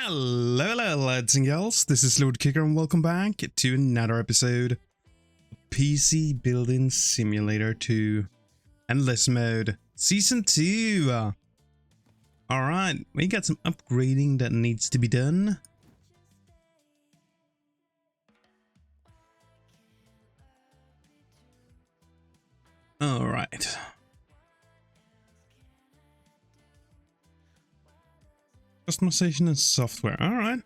Hello, lads and gals, this is Lord Kicker and welcome back to another episode of PC Building Simulator 2 Endless Mode Season 2. Alright, we got some upgrading that needs to be done. Alright. Customization and software, alright.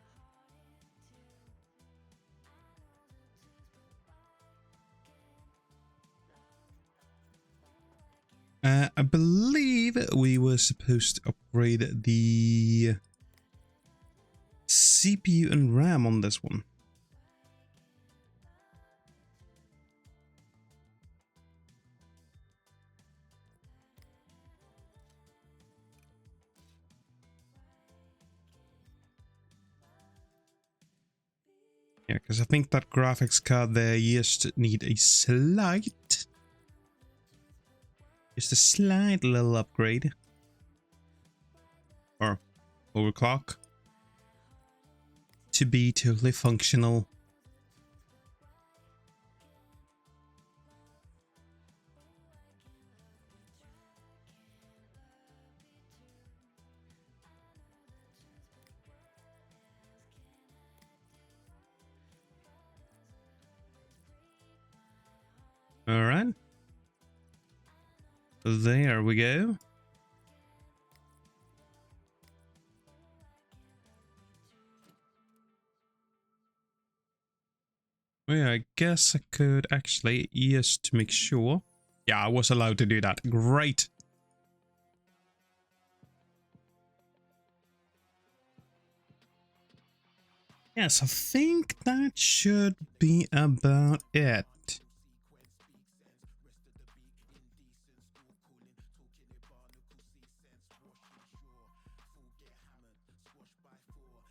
I believe we were supposed to upgrade the CPU and RAM on this one. Yeah, because I think that graphics card there just need a slight, just a slight little upgrade. Or overclock. To be totally functional. All right. There we go. Well, yeah, I guess I could actually, just to make sure. Yeah, I was allowed to do that. Great. Yes, I think that should be about it.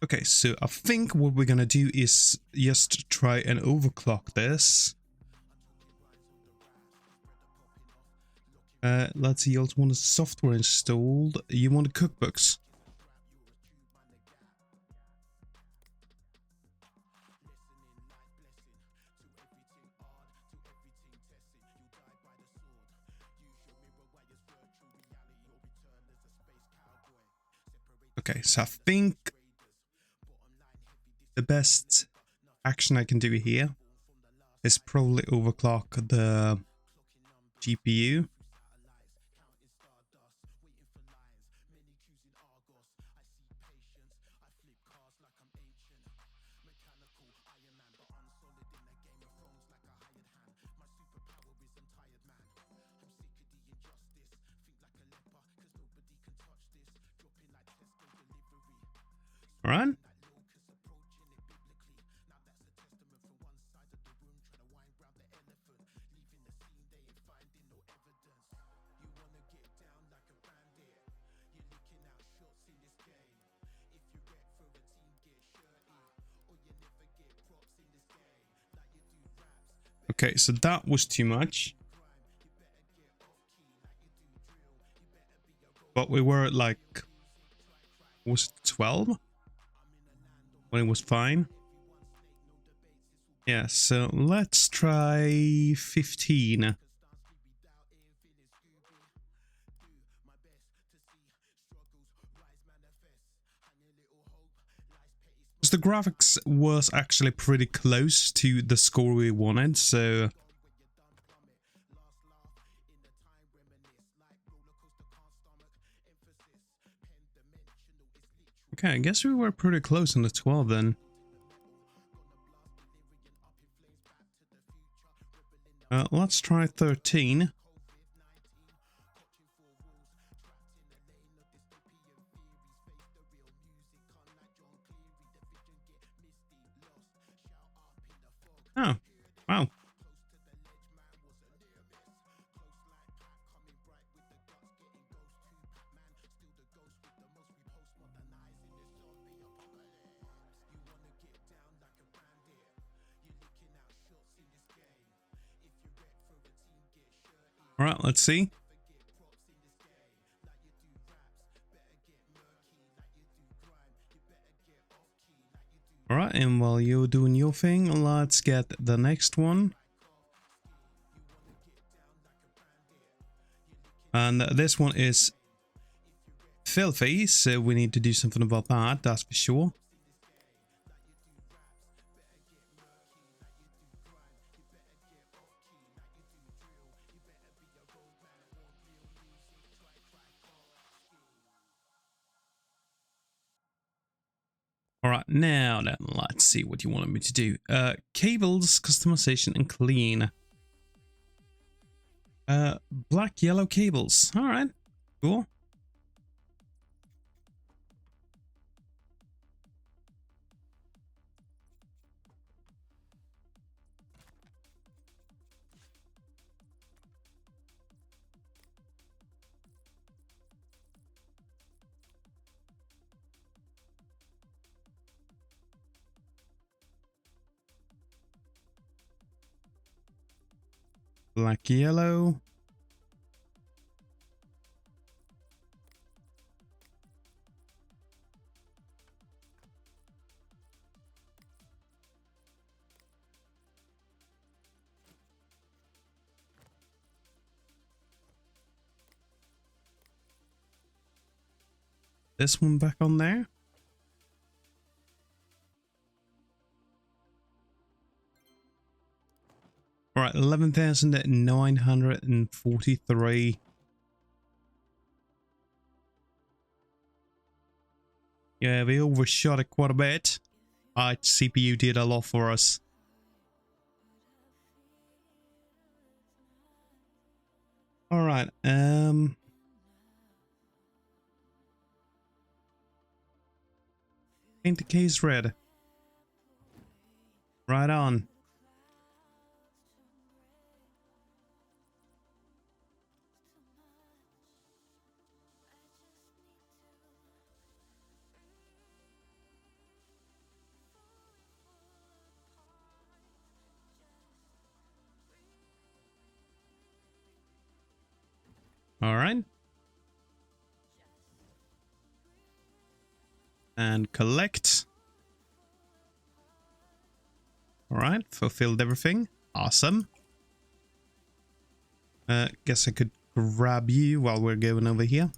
Okay, so I think what we're gonna do is just try and overclock this. Let's see, you also want the software installed. You want the cookbooks. Okay, so I think the best action I can do here is probably overclock the GPU. All right. Okay, so that was too much. But we were at like, was it 12? When it was fine. Yeah, so let's try 15. Because the graphics was actually pretty close to the score we wanted, so... Okay, I guess we were pretty close on the 12 then. Let's try 13. Oh, wow. All right, let's see. All right, and while you're doing your thing, let's get the next one. And this one is filthy, so we need to do something about that, that's for sure. All right, now then, let's see what you wanted me to do. Cables, customization, and clean. Black, yellow cables. All right, cool. Black, yellow. This one back on there. All right, 11,943. Yeah, we overshot it quite a bit. Alright, CPU did a lot for us. Alright, paint the case red. Right on. All right. And collect. All right, fulfilled everything. Awesome. Guess I could grab you while we're going over here.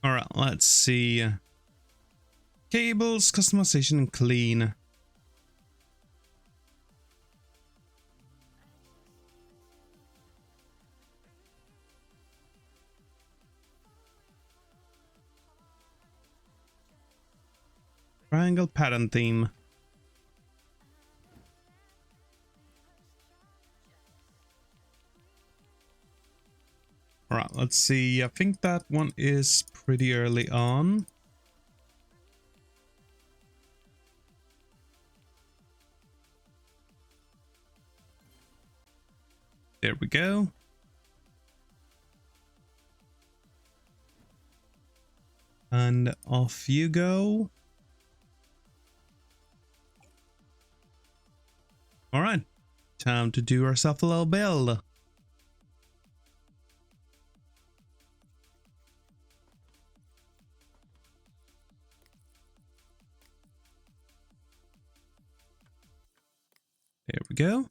All right, let's see. Cables, customization, and clean. Triangle pattern theme. All right, let's see. I think that one is pretty early on. There we go. And off you go. All right, time to do ourselves a little build. There we go.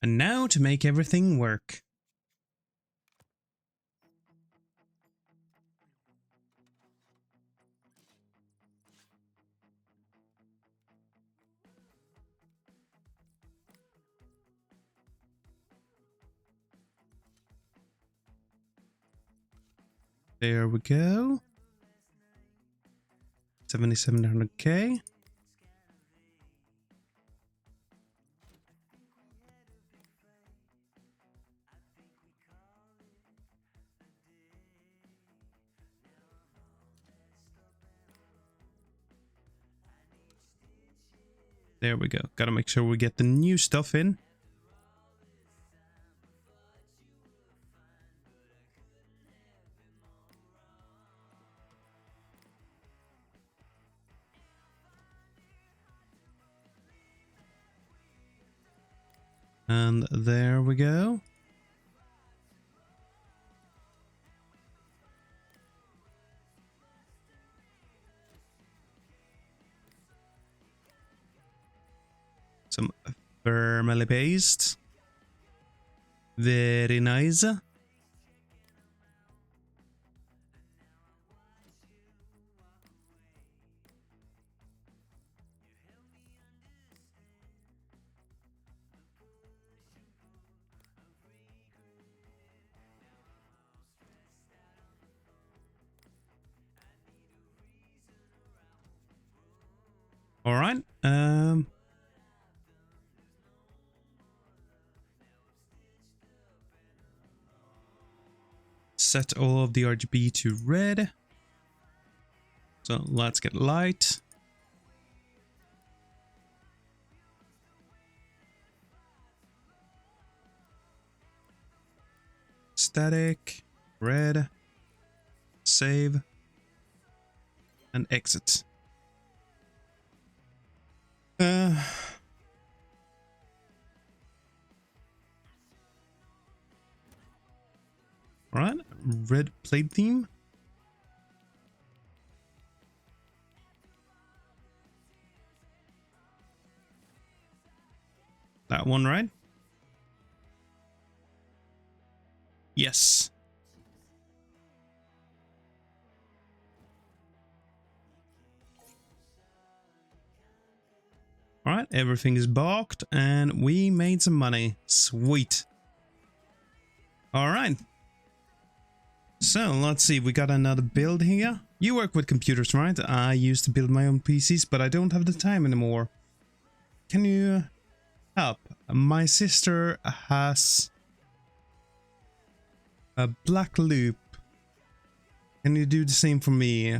And now to make everything work. There we go. 7,700K. There we go. Gotta make sure we get the new stuff in. And there we go. Some thermally paste. Very nice. All right. Set all of the RGB to red. So let's get light. Static, red, save, and exit. Alright, red plate theme. That one, right? Yes. Alright, everything is boxed and we made some money. Sweet. Alright. So let's see, we got another build here. You work with computers, right? I used to build my own PCs, but I don't have the time anymore. Can you help? My sister has a black loop. Can you do the same for me?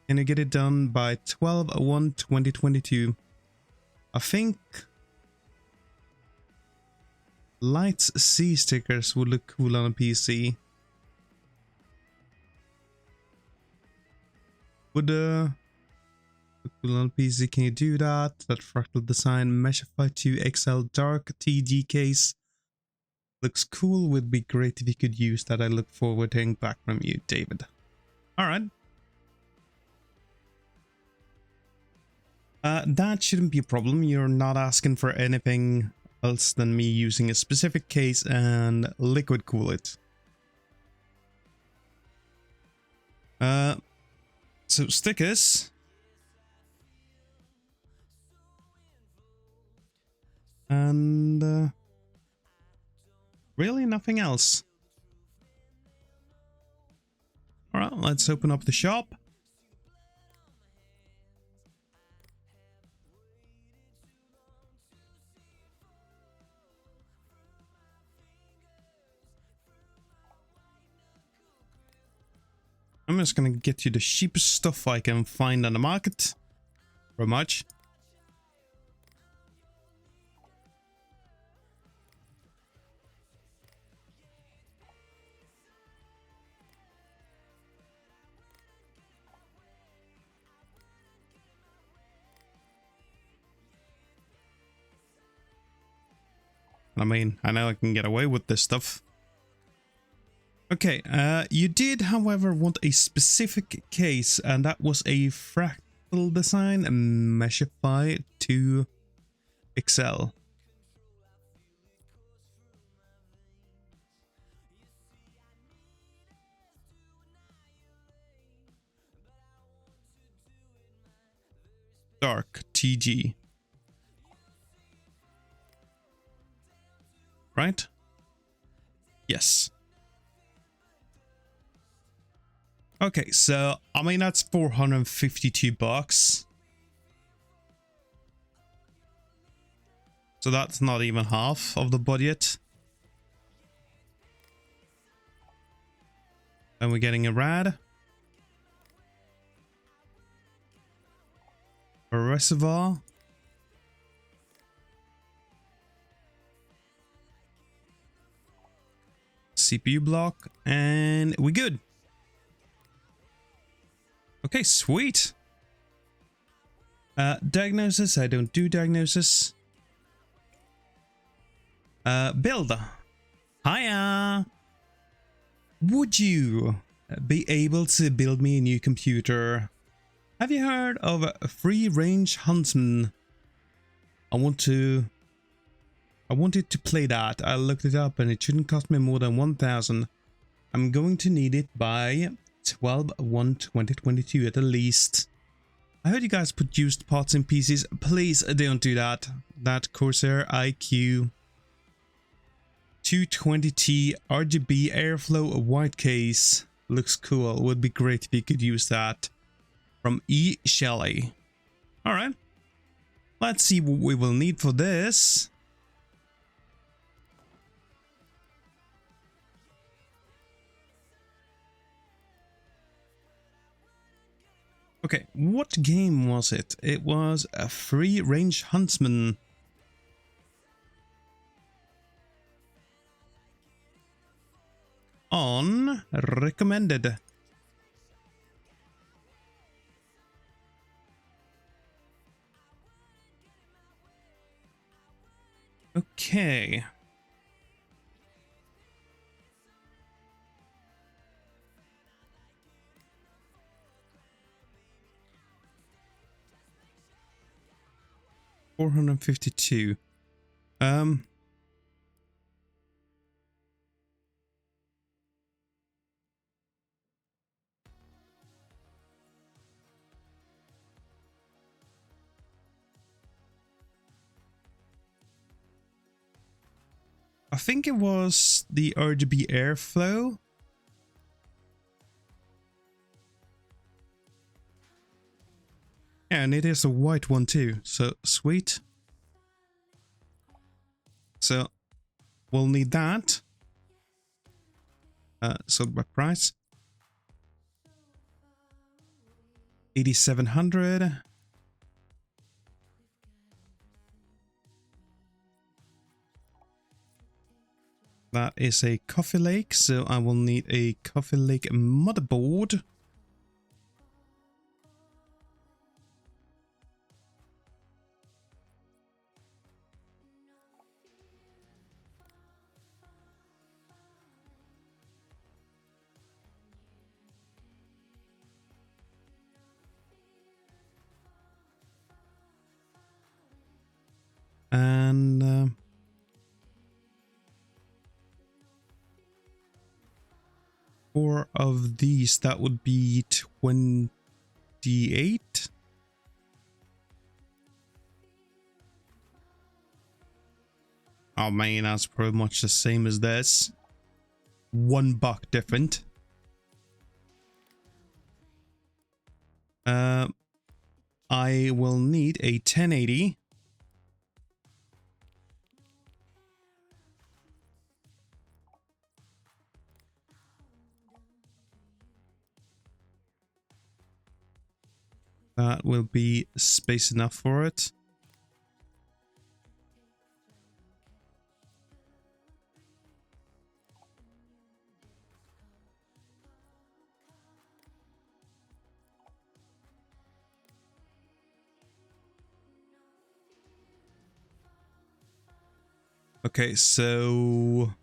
Can you get it done by 12/1/2022? I think Lights C stickers would look cool on a PC. Would look cool on a PC. Can you do that? That fractal design Meshify 2 XL dark TG case looks cool. Would be great if you could use that. I look forward to hearing back from you, David. All right. That shouldn't be a problem. You're not asking for anything else than me using a specific case and liquid cool it. So stickers. And really nothing else. All right, let's open up the shop. I'm just gonna get you the cheapest stuff I can find on the market. Very much. I mean, I know I can get away with this stuff. Okay, you did, however, want a specific case, and that was a fractal design, a Meshify 2 XL. Dark TG. Right? Yes. Okay, so I mean that's 452 bucks. So that's not even half of the budget. And we're getting a rad. A reservoir. CPU block, and we're good. Okay, sweet. Diagnosis, I don't do diagnosis. Build. Hiya! Would you be able to build me a new computer? Have you heard of a free-range huntsman? I wanted to play that. I looked it up and it shouldn't cost me more than 1,000. I'm going to need it by 12/1/2022 at the least. I heard you guys put used parts in PCs. Please don't do that. That Corsair IQ 220T RGB airflow white case looks cool. Would be great if you could use that. From E. Shelley. Alright. Let's see what we will need for this. Okay, what game was it? It was a free-range huntsman. On recommended. Okay. $452. I think it was the RGB airflow. And it is a white one too, so sweet. So we'll need that. Sold by price. 8,700. That is a Coffee Lake, so I will need a Coffee Lake motherboard. And 4 of these, that would be 28. Oh man, that's pretty much the same as this. $1 different. I will need a 1080. That will be space enough for it. Okay, so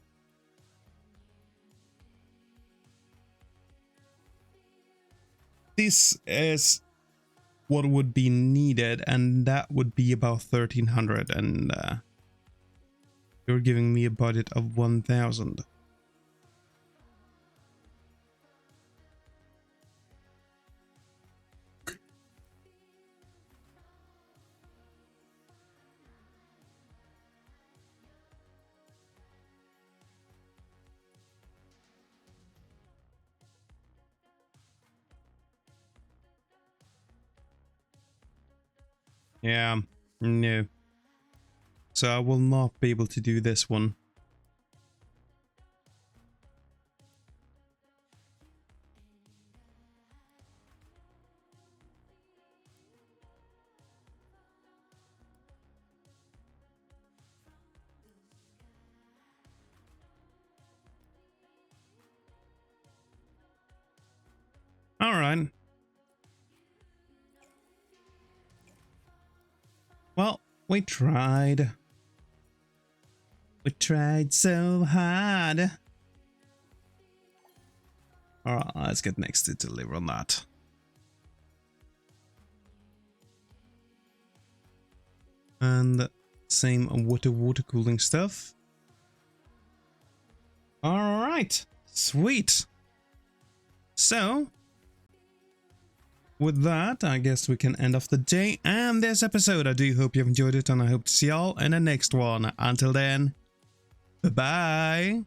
this is what would be needed, and that would be about 1,300, and you're giving me a budget of 1,000. Yeah, no. So I will not be able to do this one. All right. Well, we tried. We tried so hard. Alright, let's get next to deliver on that. And same water cooling stuff. Alright, sweet. So, with that, I guess we can end off the day and this episode. I do hope you've enjoyed it, and I hope to see y'all in the next one. Until then, bye-bye.